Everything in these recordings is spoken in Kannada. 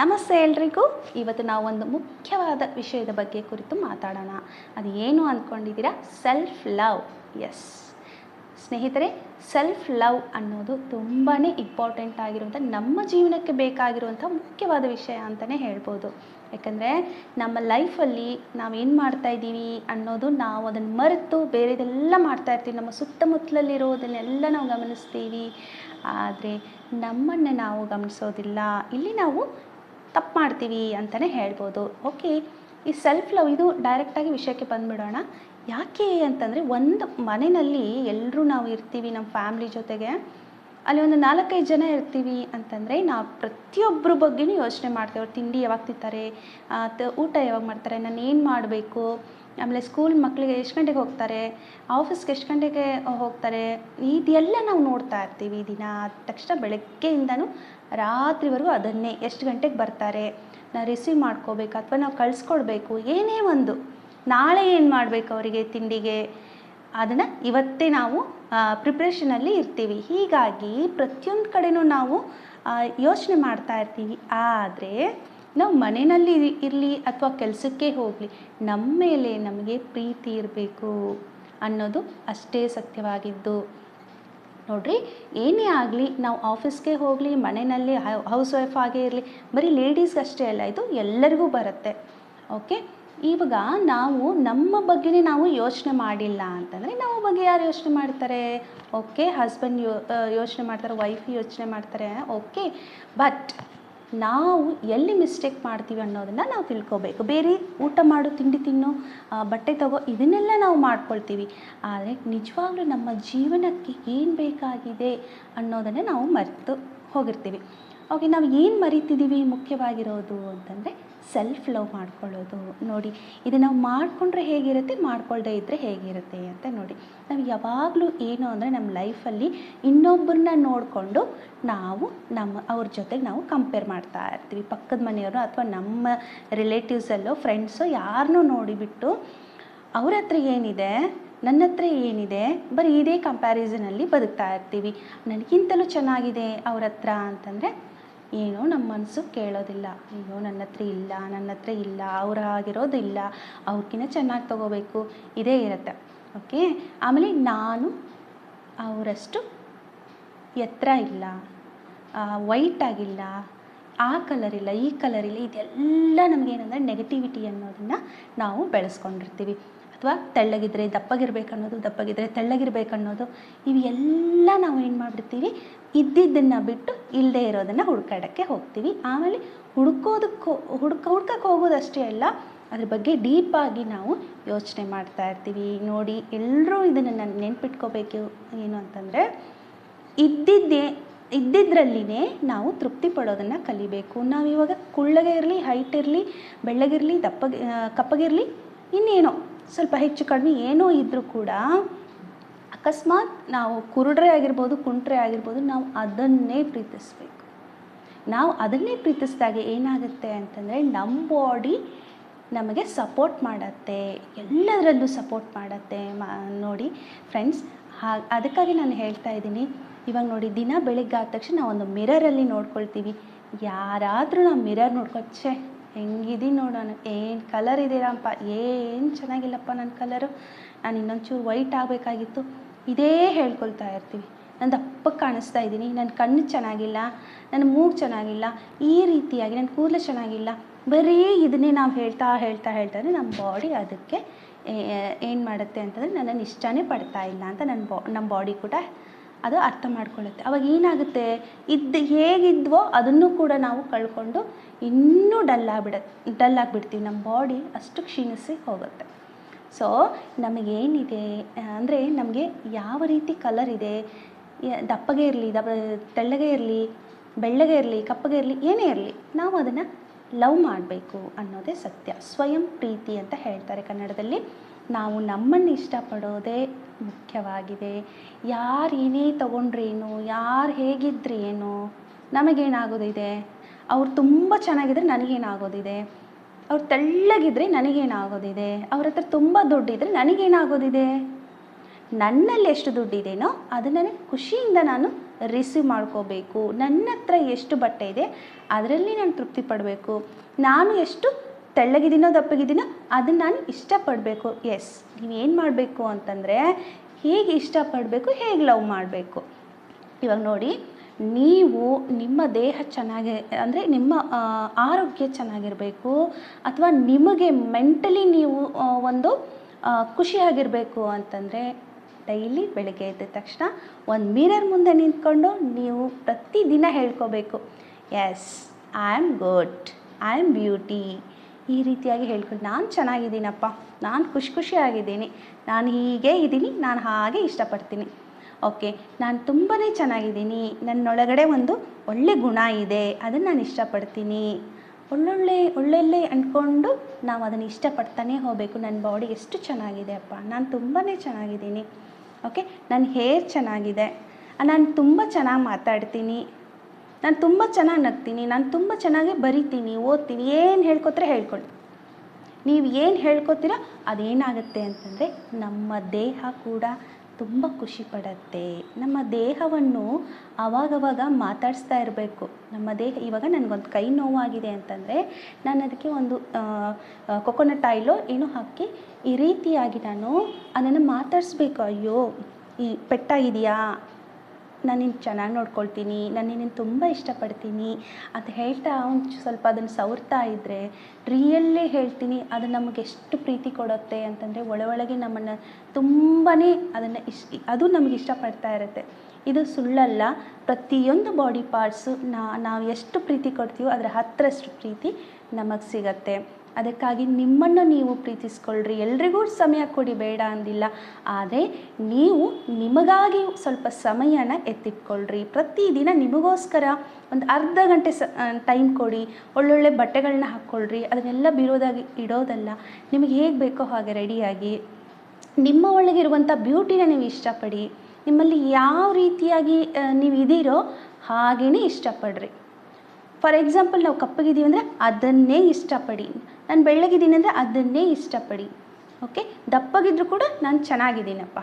ನಮಸ್ತೆ ಎಲ್ರಿಗೂ. ಇವತ್ತು ನಾವು ಒಂದು ಮುಖ್ಯವಾದ ವಿಷಯದ ಬಗ್ಗೆ ಕುರಿತು ಮಾತಾಡೋಣ. ಅದು ಏನು ಅಂದ್ಕೊಂಡಿದ್ದೀರಾ? Self love. ಎಸ್ ಸ್ನೇಹಿತರೆ, ಸೆಲ್ಫ್ ಲವ್ ಅನ್ನೋದು ತುಂಬಾ ಇಂಪಾರ್ಟೆಂಟ್ ಆಗಿರುವಂಥ, ನಮ್ಮ ಜೀವನಕ್ಕೆ ಬೇಕಾಗಿರುವಂಥ ಮುಖ್ಯವಾದ ವಿಷಯ ಅಂತಲೇ ಹೇಳ್ಬೋದು. ಯಾಕಂದರೆ ನಮ್ಮ ಲೈಫಲ್ಲಿ ನಾವೇನು ಮಾಡ್ತಾಯಿದ್ದೀವಿ ಅನ್ನೋದು ನಾವು ಅದನ್ನು ಮರೆತು ಬೇರೆದೆಲ್ಲ ಮಾಡ್ತಾಯಿರ್ತೀವಿ. ನಮ್ಮ ಸುತ್ತಮುತ್ತಲಲ್ಲಿರೋದನ್ನೆಲ್ಲ ನಾವು ಗಮನಿಸ್ತೀವಿ, ಆದರೆ ನಮ್ಮನ್ನು ನಾವು ಗಮನಿಸೋದಿಲ್ಲ. ಇಲ್ಲಿ ನಾವು ತಪ್ಪು ಮಾಡ್ತೀವಿ ಅಂತಲೇ ಹೇಳ್ಬೋದು. ಓಕೆ, ಈ ಸೆಲ್ಫ್ ಲವ್ ಇದು ಡೈರೆಕ್ಟಾಗಿ ವಿಷಯಕ್ಕೆ ಬಂದುಬಿಡೋಣ. ಯಾಕೆ ಅಂತಂದರೆ, ಒಂದು ಮನೆಯಲ್ಲಿ ಎಲ್ಲರೂ ನಾವು ಇರ್ತೀವಿ, ನಮ್ಮ ಫ್ಯಾಮ್ಲಿ ಜೊತೆಗೆ. ಅಲ್ಲಿ ಒಂದು 4-5 ಜನ ಇರ್ತೀವಿ ಅಂತಂದರೆ ನಾವು ಪ್ರತಿಯೊಬ್ಬರ ಬಗ್ಗೆನೂ ಯೋಚನೆ ಮಾಡ್ತೇವೆ. ಅವ್ರು ತಿಂಡಿ ಯಾವಾಗ ತಿಂತಾರೆ, ಊಟ ಯಾವಾಗ ಮಾಡ್ತಾರೆ, ನಾನು ಏನು ಮಾಡಬೇಕು, ಆಮೇಲೆ ಸ್ಕೂಲ್ ಮಕ್ಕಳಿಗೆ ಎಷ್ಟು ಗಂಟೆಗೆ ಹೋಗ್ತಾರೆ, ಆಫೀಸ್ಗೆ ಎಷ್ಟು ಗಂಟೆಗೆ ಹೋಗ್ತಾರೆ, ಇದೆಲ್ಲ ನಾವು ನೋಡ್ತಾ ಇರ್ತೀವಿ. ದಿನ ಆದ ತಕ್ಷಣ ಬೆಳಗ್ಗೆಯಿಂದನೂ ರಾತ್ರಿವರೆಗೂ ಅದನ್ನೇ, ಎಷ್ಟು ಗಂಟೆಗೆ ಬರ್ತಾರೆ, ನಾವು ರಿಸೀವ್ ಮಾಡ್ಕೋಬೇಕು ಅಥವಾ ನಾವು ಕಳಿಸ್ಕೊಡ್ಬೇಕು, ಏನೇ ಒಂದು ನಾಳೆ ಏನು ಮಾಡಬೇಕು ಅವರಿಗೆ ತಿಂಡಿಗೆ, ಅದನ್ನು ಇವತ್ತೇ ನಾವು ಪ್ರಿಪ್ರೇಷನಲ್ಲಿ ಇರ್ತೀವಿ. ಹೀಗಾಗಿ ಪ್ರತಿಯೊಂದು ಕಡೆನೂ ನಾವು ಯೋಚನೆ ಮಾಡ್ತಾ ಇರ್ತೀವಿ. ಆದರೆ ನಾವು ಮನೆಯಲ್ಲಿ ಇರಲಿ ಅಥವಾ ಕೆಲಸಕ್ಕೆ ಹೋಗಲಿ, ನಮ್ಮ ಮೇಲೆ ನಮಗೆ ಪ್ರೀತಿ ಇರಬೇಕು ಅನ್ನೋದು ಅಷ್ಟೇ ಸತ್ಯವಾಗಿದ್ದು. ನೋಡಿರಿ, ಏನೇ ಆಗಲಿ, ನಾವು ಆಫೀಸ್ಗೆ ಹೋಗಲಿ, ಮನೆಯಲ್ಲಿ ಹೌಸ್ ವೈಫ್ ಆಗೇ ಇರಲಿ, ಬರೀ ಲೇಡೀಸ್ಗಷ್ಟೇ ಅಲ್ಲ, ಇದು ಎಲ್ಲರಿಗೂ ಬರುತ್ತೆ. ಓಕೆ, ಇವಾಗ ನಾವು ನಮ್ಮ ಬಗ್ಗೆನೇ ನಾವು ಯೋಚನೆ ಮಾಡಿಲ್ಲ ಅಂತಂದರೆ ನಮ್ಮ ಬಗ್ಗೆ ಯಾರು ಯೋಚನೆ ಮಾಡ್ತಾರೆ? ಓಕೆ, ಹಸ್ಬೆಂಡ್ ಯೋಚನೆ ಮಾಡ್ತಾರೆ, ವೈಫ್ ಯೋಚನೆ ಮಾಡ್ತಾರೆ. ಓಕೆ, ಬಟ್ ನಾವು ಎಲ್ಲಿ ಮಿಸ್ಟೇಕ್ ಮಾಡ್ತೀವಿ ಅನ್ನೋದನ್ನು ನಾವು ತಿಳ್ಕೊಬೇಕು. ಬೇರೆ ಊಟ ಮಾಡು, ತಿಂಡಿ ತಿನ್ನು, ಬಟ್ಟೆ ತಗೋ, ಇದನ್ನೆಲ್ಲ ನಾವು ಮಾಡ್ಕೊಳ್ತೀವಿ. ಆದರೆ ನಿಜವಾಗ್ಲೂ ನಮ್ಮ ಜೀವನಕ್ಕೆ ಏನು ಬೇಕಾಗಿದೆ ಅನ್ನೋದನ್ನು ನಾವು ಮರೆತು ಹೋಗಿರ್ತೀವಿ. ಓಕೆ, ನಾವು ಏನು ಮರಿತಿದ್ದೀವಿ? ಮುಖ್ಯವಾಗಿರೋದು ಅಂತಂದರೆ ಸೆಲ್ಫ್ ಲವ್ ಮಾಡ್ಕೊಳ್ಳೋದು. ನೋಡಿ, ಇದು ನಾವು ಮಾಡಿಕೊಂಡ್ರೆ ಹೇಗಿರುತ್ತೆ, ಮಾಡ್ಕೊಳ್ಳದೆ ಇದ್ದರೆ ಹೇಗಿರುತ್ತೆ ಅಂತ ನೋಡಿ. ನಾವು ಯಾವಾಗಲೂ ಏನು ಅಂದರೆ ನಮ್ಮ ಲೈಫಲ್ಲಿ ಇನ್ನೊಬ್ಬರನ್ನ ನೋಡಿಕೊಂಡು ನಾವು ಅವ್ರ ಜೊತೆಗೆ ನಾವು ಕಂಪೇರ್ ಮಾಡ್ತಾ ಇರ್ತೀವಿ. ಪಕ್ಕದ ಮನೆಯವರು ಅಥವಾ ನಮ್ಮ ರಿಲೇಟಿವ್ಸಲ್ಲೋ ಫ್ರೆಂಡ್ಸೋ ಯಾರನ್ನೂ ನೋಡಿಬಿಟ್ಟು ಅವ್ರ ಹತ್ರ ಏನಿದೆ, ನನ್ನ ಹತ್ರ ಏನಿದೆ, ಬರೀ ಇದೇ ಕಂಪ್ಯಾರಿಸನಲ್ಲಿ ಬದುಕ್ತಾ ಇರ್ತೀವಿ. ನನಗಿಂತಲೂ ಚೆನ್ನಾಗಿದೆ ಅವ್ರ ಹತ್ರ ಅಂತಂದರೆ ಏನೋ ನಮ್ಮ ಮನಸ್ಸು ಕೇಳೋದಿಲ್ಲ. ಅಯ್ಯೋ, ನನ್ನ ಹತ್ರ ಇಲ್ಲ, ಅವ್ರ ಆಗಿರೋದಿಲ್ಲ, ಅವ್ರಿಗಿನ್ನ ಚೆನ್ನಾಗಿ ತೊಗೋಬೇಕು, ಇದೇ ಇರುತ್ತೆ. ಓಕೆ, ಆಮೇಲೆ ನಾನು ಅವರಷ್ಟು ಎತ್ತರ ಇಲ್ಲ, ವೈಟ್ ಆಗಿಲ್ಲ, ಆ ಕಲರ್ ಇಲ್ಲ, ಈ ಕಲರ್ ಇಲ್ಲ, ಇದೆಲ್ಲ ನಮಗೇನಂದರೆ ನೆಗೆಟಿವಿಟಿ ಅನ್ನೋದನ್ನು ನಾವು ಬೆಳೆಸ್ಕೊಂಡಿರ್ತೀವಿ. ಅಥವಾ ತೆಳ್ಳಗಿದ್ರೆ ದಪ್ಪಗಿರ್ಬೇಕನ್ನೋದು, ದಪ್ಪಗಿದ್ರೆ ತೆಳ್ಳಗಿರ್ಬೇಕನ್ನೋದು, ಇವೆಲ್ಲ ನಾವು ಏನು ಮಾಡಿಬಿಡ್ತೀವಿ, ಇದ್ದಿದ್ದನ್ನು ಬಿಟ್ಟು ಇಲ್ಲದೆ ಇರೋದನ್ನು ಹುಡ್ಕಾಡೋಕ್ಕೆ ಹೋಗ್ತೀವಿ. ಆಮೇಲೆ ಹುಡ್ಕಕ್ಕೆ ಹೋಗೋದಷ್ಟೇ ಅಲ್ಲ, ಅದ್ರ ಬಗ್ಗೆ ಡೀಪಾಗಿ ನಾವು ಯೋಚನೆ ಮಾಡ್ತಾ ಇರ್ತೀವಿ. ನೋಡಿ, ಎಲ್ಲರೂ ಇದನ್ನು ನೆನ್ಪಿಟ್ಕೋಬೇಕು. ಏನು ಅಂತಂದರೆ, ಇದ್ದಿದ್ದರಲ್ಲಿನೇ ನಾವು ತೃಪ್ತಿ ಪಡೋದನ್ನು ಕಲಿಬೇಕು. ನಾವಿವಾಗ ಕುಳ್ಳಗೆ ಇರಲಿ, ಹೈಟ್ ಇರಲಿ, ಬೆಳ್ಳಗಿರಲಿ, ಕಪ್ಪಗಿರಲಿ, ಇನ್ನೇನೋ ಸ್ವಲ್ಪ ಹೆಚ್ಚು ಕಡಿಮೆ ಏನೋ ಇದ್ದರೂ ಕೂಡ, ಅಕಸ್ಮಾತ್ ನಾವು ಕುರುಡ್ರೆ ಆಗಿರ್ಬೋದು, ಕುಂಟ್ರೆ ಆಗಿರ್ಬೋದು, ನಾವು ಅದನ್ನೇ ಪ್ರೀತಿಸಬೇಕು. ನಾವು ಅದನ್ನೇ ಪ್ರೀತಿಸಿದಾಗ ಏನಾಗುತ್ತೆ ಅಂತಂದರೆ, ನಮ್ಮ ಬಾಡಿ ನಮಗೆ ಸಪೋರ್ಟ್ ಮಾಡುತ್ತೆ, ಎಲ್ಲದರಲ್ಲೂ ಸಪೋರ್ಟ್ ಮಾಡುತ್ತೆ. ನೋಡಿ ಫ್ರೆಂಡ್ಸ್, ಅದಕ್ಕಾಗಿ ನಾನು ಹೇಳ್ತಾ ಇದ್ದೀನಿ. ಇವಾಗ ನೋಡಿ, ದಿನ ಬೆಳಿಗ್ಗೆ ಆದ ತಕ್ಷಣ ನಾವು ಒಂದು ಮಿರರಲ್ಲಿ ನೋಡ್ಕೊಳ್ತೀವಿ. ಯಾರಾದರೂ ನಾವು ಮಿರರ್ ನೋಡ್ಕೊಚ್ಚೆ ಹೆಂಗಿದ್ದೀನಿ ನೋಡೋಣ, ಏನು ಕಲರ್ ಇದ್ದೀರಪ್ಪ, ಏನು ಚೆನ್ನಾಗಿಲ್ಲಪ್ಪ ನನ್ನ ಕಲರು, ನಾನು ಇನ್ನೊಂಚೂರು ವೈಟ್ ಆಗಬೇಕಾಗಿತ್ತು, ಇದೇ ಹೇಳ್ಕೊಳ್ತಾ ಇರ್ತೀವಿ. ನಾನು ದಪ್ಪಕ್ಕೆ ಕಾಣಿಸ್ತಾ ಇದ್ದೀನಿ, ನನ್ನ ಕಣ್ಣು ಚೆನ್ನಾಗಿಲ್ಲ, ನನ್ನ ಮೂಗು ಚೆನ್ನಾಗಿಲ್ಲ, ಈ ರೀತಿಯಾಗಿ ನನ್ನ ಕೂದಲು ಚೆನ್ನಾಗಿಲ್ಲ, ಬರೀ ಇದನ್ನೇ ನಾವು ಹೇಳ್ತಾ ನಮ್ಮ ಬಾಡಿ ಅದಕ್ಕೆ ಏನು ಮಾಡುತ್ತೆ ಅಂತಂದರೆ, ನನ್ನನ್ನು ಇಷ್ಟನೇ ಪಡ್ತಾ ಇಲ್ಲ ಅಂತ ನಮ್ಮ ಬಾಡಿ ಕೂಡ ಅದು ಅರ್ಥ ಮಾಡ್ಕೊಳ್ಳುತ್ತೆ. ಅವಾಗ ಏನಾಗುತ್ತೆ, ಹೇಗಿದ್ವೋ ಅದನ್ನು ಕೂಡ ನಾವು ಕಳ್ಕೊಂಡು ಇನ್ನೂ ಡಲ್ ಆಗಿಬಿಡ್ತೀವಿ. ನಮ್ಮ ಬಾಡಿ ಅಷ್ಟು ಕ್ಷೀಣಿಸಿ ಹೋಗುತ್ತೆ. ಸೊ ನಮಗೇನಿದೆ ಅಂದರೆ, ನಮಗೆ ಯಾವ ರೀತಿ ಕಲರ್ ಇದೆ, ದಪ್ಪಗೆ ಇರಲಿ, ತೆಳ್ಳಗೆ ಇರಲಿ, ಬೆಳ್ಳಗೆ ಇರಲಿ, ಕಪ್ಪಗೆ ಇರಲಿ, ಏನೇ ಇರಲಿ, ನಾವು ಅದನ್ನು ಲವ್ ಮಾಡಬೇಕು ಅನ್ನೋದೇ ಸತ್ಯ. ಸ್ವಯಂ ಪ್ರೀತಿ ಅಂತ ಹೇಳ್ತಾರೆ ಕನ್ನಡದಲ್ಲಿ. ನಾವು ನಮ್ಮನ್ನು ಇಷ್ಟಪಡೋದೇ ಮುಖ್ಯವಾಗಿದೆ. ಯಾರು ಏನೇ ತೊಗೊಂಡ್ರೇನು, ಯಾರು ಹೇಗಿದ್ರೇನು, ನಮಗೇನಾಗೋದಿದೆ? ಅವ್ರು ತುಂಬ ಚೆನ್ನಾಗಿದ್ರೆ ನನಗೇನಾಗೋದಿದೆ? ಅವ್ರು ತೆಳ್ಳಗಿದ್ರೆ ನನಗೇನಾಗೋದಿದೆ? ಅವ್ರ ಹತ್ರ ತುಂಬ ದುಡ್ಡಿದ್ರೆ ನನಗೇನಾಗೋದಿದೆ? ನನ್ನಲ್ಲಿ ಎಷ್ಟು ದುಡ್ಡಿದೆಯೋ ಅದನ್ನು ಖುಷಿಯಿಂದ ನಾನು ರಿಸೀವ್ ಮಾಡ್ಕೋಬೇಕು. ನನ್ನ ಹತ್ರ ಎಷ್ಟು ಬಟ್ಟೆ ಇದೆ ಅದರಲ್ಲಿ ನಾನು ತೃಪ್ತಿ ಪಡಬೇಕು. ನಾನು ಎಷ್ಟು ತೆಳ್ಳಗಿದ್ದೀನೋ ದಪ್ಪಗಿದ್ದೀನೋ ಅದನ್ನು ನಾನು ಇಷ್ಟಪಡಬೇಕು. ಎಸ್, ನೀವೇನು ಮಾಡಬೇಕು ಅಂತಂದರೆ ಹೇಗೆ ಇಷ್ಟಪಡಬೇಕು, ಹೇಗೆ ಲವ್ ಮಾಡಬೇಕು. ಇವಾಗ ನೋಡಿ, ನೀವು ನಿಮ್ಮ ದೇಹ ಚೆನ್ನಾಗಿ ಅಂದರೆ ನಿಮ್ಮ ಆರೋಗ್ಯ ಚೆನ್ನಾಗಿರಬೇಕು, ಅಥವಾ ನಿಮಗೆ ಮೆಂಟಲಿ ನೀವು ಒಂದು ಖುಷಿಯಾಗಿರಬೇಕು ಅಂತಂದರೆ ಡೈಲಿ ಬೆಳಗ್ಗೆ ಎದ್ದ ತಕ್ಷಣ ಒಂದು ಮಿರರ್ ಮುಂದೆ ನಿಂತ್ಕೊಂಡು ನೀವು ಪ್ರತಿದಿನ ಹೇಳ್ಕೋಬೇಕು, yes I am good, I am beauty. ಈ ರೀತಿಯಾಗಿ ಹೇಳ್ಕೊಂಡು ನಾನು ಚೆನ್ನಾಗಿದ್ದೀನಪ್ಪ, ನಾನು ಖುಷಿಯಾಗಿದ್ದೀನಿ, ನಾನು ಹೀಗೆ ಇದ್ದೀನಿ, ನಾನು ಹಾಗೆ ಇಷ್ಟಪಡ್ತೀನಿ. ಓಕೆ, ನಾನು ತುಂಬಾ ಚೆನ್ನಾಗಿದ್ದೀನಿ, ನನ್ನೊಳಗಡೆ ಒಂದು ಒಳ್ಳೆ ಗುಣ ಇದೆ, ಅದನ್ನು ನಾನು ಇಷ್ಟಪಡ್ತೀನಿ. ಒಳ್ಳೊಳ್ಳೆ ಅಂದ್ಕೊಂಡು ನಾವು ಅದನ್ನು ಇಷ್ಟಪಡ್ತಾನೆ ಹೋಗಬೇಕು. ನನ್ನ ಬಾಡಿ ಎಷ್ಟು ಚೆನ್ನಾಗಿದೆ ಅಪ್ಪ, ನಾನು ತುಂಬಾ ಚೆನ್ನಾಗಿದ್ದೀನಿ. ಓಕೆ, ನನ್ನ ಹೇರ್ ಚೆನ್ನಾಗಿದೆ, ನಾನು ತುಂಬ ಚೆನ್ನಾಗಿ ಮಾತಾಡ್ತೀನಿ, ನಾನು ತುಂಬ ಚೆನ್ನಾಗಿ ನಗ್ತೀನಿ, ನಾನು ತುಂಬ ಚೆನ್ನಾಗಿ ಬರಿತೀನಿ, ಓದ್ತೀನಿ. ಏನು ಹೇಳ್ಕೊತಾರೆ ಹೇಳ್ಕೊಳ್ಳಿ. ನೀವು ಏನು ಹೇಳ್ಕೊತೀರೋ ಅದೇನಾಗುತ್ತೆ ಅಂತಂದರೆ ನಮ್ಮ ದೇಹ ಕೂಡ ತುಂಬ ಖುಷಿ ಪಡುತ್ತೆ. ನಮ್ಮ ದೇಹವನ್ನು ಆವಾಗವಾಗ ಮಾತಾಡಿಸ್ತಾ ಇರಬೇಕು. ನಮ್ಮ ದೇಹ, ಇವಾಗ ನನಗೊಂದು ಕೈ ನೋವಾಗಿದೆ ಅಂತಂದರೆ ನಾನು ಅದಕ್ಕೆ ಒಂದು ಕೊಕೊನಟ್ ಆಯಿಲೋ ಏನೋ ಹಾಕಿ ಈ ರೀತಿಯಾಗಿ ನಾನು ಅದನ್ನು ಮಾತಾಡಿಸ್ಬೇಕು. ಅಯ್ಯೋ ಈ ಪೆಟ್ಟಾಗಿದೆಯಾ, ನಾನು ನಿನ್ನ ಚೆನ್ನಾಗಿ ನೋಡ್ಕೊಳ್ತೀನಿ, ನಾನು ನಿನ್ನನ್ನು ತುಂಬ ಇಷ್ಟಪಡ್ತೀನಿ ಅಂತ ಹೇಳ್ತಾ ಸ್ವಲ್ಪ ಅದನ್ನು ಸವರ್ತಾ ಇದ್ದರೆ, ರಿಯಲ್ಲೇ ಹೇಳ್ತೀನಿ, ಅದು ನಮಗೆ ಎಷ್ಟು ಪ್ರೀತಿ ಕೊಡುತ್ತೆ ಅಂತಂದರೆ ಒಳಗೆ ನಮ್ಮನ್ನು ತುಂಬಾ ಅದನ್ನು ಅದು ನಮಗೆ ಇಷ್ಟಪಡ್ತಾ ಇರುತ್ತೆ. ಇದು ಸುಳ್ಳಲ್ಲ. ಪ್ರತಿಯೊಂದು ಬಾಡಿ ಪಾರ್ಟ್ಸು ನಾವು ಎಷ್ಟು ಪ್ರೀತಿ ಕೊಡ್ತೀವೋ ಅದರ 10ರಷ್ಟು ಪ್ರೀತಿ ನಮಗೆ ಸಿಗತ್ತೆ. ಅದಕ್ಕಾಗಿ ನಿಮ್ಮನ್ನು ನೀವು ಪ್ರೀತಿಸ್ಕೊಳ್ರಿ. ಎಲ್ರಿಗೂ ಸಮಯ ಕೊಡಿ, ಬೇಡ ಅಂದಿಲ್ಲ, ಆದರೆ ನೀವು ನಿಮಗಾಗಿ ಸ್ವಲ್ಪ ಸಮಯನ ಎತ್ತಿಟ್ಕೊಳ್ರಿ. ಪ್ರತಿದಿನ ನಿಮಗೋಸ್ಕರ ಒಂದು ಅರ್ಧ ಗಂಟೆ ಟೈಮ್ ಕೊಡಿ. ಒಳ್ಳೊಳ್ಳೆ ಬಟ್ಟೆಗಳನ್ನ ಹಾಕ್ಕೊಳ್ರಿ. ಅದನ್ನೆಲ್ಲ ಬೀರೋದಾಗಿ ಇಡೋದಲ್ಲ, ನಿಮಗೆ ಹೇಗೆ ಬೇಕೋ ಹಾಗೆ ರೆಡಿಯಾಗಿ ನಿಮ್ಮ ಒಳಗಿರುವಂಥ ಬ್ಯೂಟಿನ ನೀವು ಇಷ್ಟಪಡಿ. ನಿಮ್ಮಲ್ಲಿ ಯಾವ ರೀತಿಯಾಗಿ ನೀವು ಇದ್ದೀರೋ ಹಾಗೇ ಇಷ್ಟಪಡ್ರಿ. ಫಾರ್ ಎಕ್ಸಾಂಪಲ್, ನಾವು ಕಪ್ಪಗಿದ್ದೀವಿ ಅಂದರೆ ಅದನ್ನೇ ಇಷ್ಟಪಡಿ. ನಾನು ಬೆಳ್ಳಗಿದ್ದೀನಿ ಅಂದರೆ ಅದನ್ನೇ ಇಷ್ಟಪಡಿ. ಓಕೆ, ದಪ್ಪಗಿದ್ರೂ ಕೂಡ ನಾನು ಚೆನ್ನಾಗಿದ್ದೀನಪ್ಪ,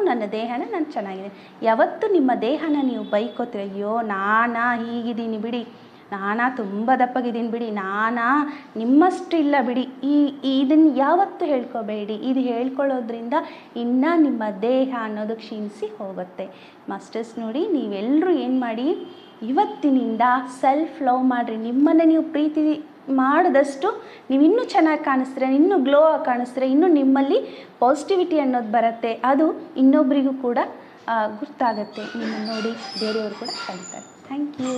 ನನ್ನ ದೇಹನ ನಾನು ಚೆನ್ನಾಗಿದ್ದೀನಿ. ಯಾವತ್ತು ನಿಮ್ಮ ದೇಹನ ನೀವು ಬೈಕೋತೀರ, ಅಯ್ಯೋ ನಾನಾ ಹೀಗಿದ್ದೀನಿ ಬಿಡಿ, ನಾನಾ ತುಂಬ ದಪ್ಪಗಿದ್ದೀನಿ ಬಿಡಿ, ನಾನಾ ನಿಮ್ಮಷ್ಟು ಇಲ್ಲ ಬಿಡಿ, ಇದನ್ನು ಯಾವತ್ತೂ ಹೇಳ್ಕೊಬೇಡಿ. ಇದು ಹೇಳ್ಕೊಳ್ಳೋದ್ರಿಂದ ಇನ್ನು ನಿಮ್ಮ ದೇಹ ಅನ್ನೋದು ಕ್ಷೀಣಿಸಿ ಹೋಗುತ್ತೆ. ಮಾಸ್ಟರ್ಸ್ ನೋಡಿ, ನೀವೆಲ್ಲರೂ ಏನು ಮಾಡಿ, ಇವತ್ತಿನಿಂದ ಸೆಲ್ಫ್ ಲವ್ ಮಾಡಿರಿ. ನಿಮ್ಮನ್ನು ನೀವು ಪ್ರೀತಿ ಮಾಡಿದಷ್ಟು ನೀವು ಇನ್ನೂ ಚೆನ್ನಾಗಿ ಕಾಣಿಸ್ತೀರ, ಇನ್ನೂ ಗ್ಲೋ ಆಗಿ ಕಾಣಿಸ್ತೀರ, ಇನ್ನೂ ನಿಮ್ಮಲ್ಲಿ ಪಾಸಿಟಿವಿಟಿ ಅನ್ನೋದು ಬರುತ್ತೆ. ಅದು ಇನ್ನೊಬ್ಬರಿಗೂ ಕೂಡ ಗೊತ್ತಾಗುತ್ತೆ. ನಿಮ್ಮನ್ನು ನೋಡಿ ಬೇರೆಯವರು ಕೂಡ ಕಲಿತಾರೆ. Thank you.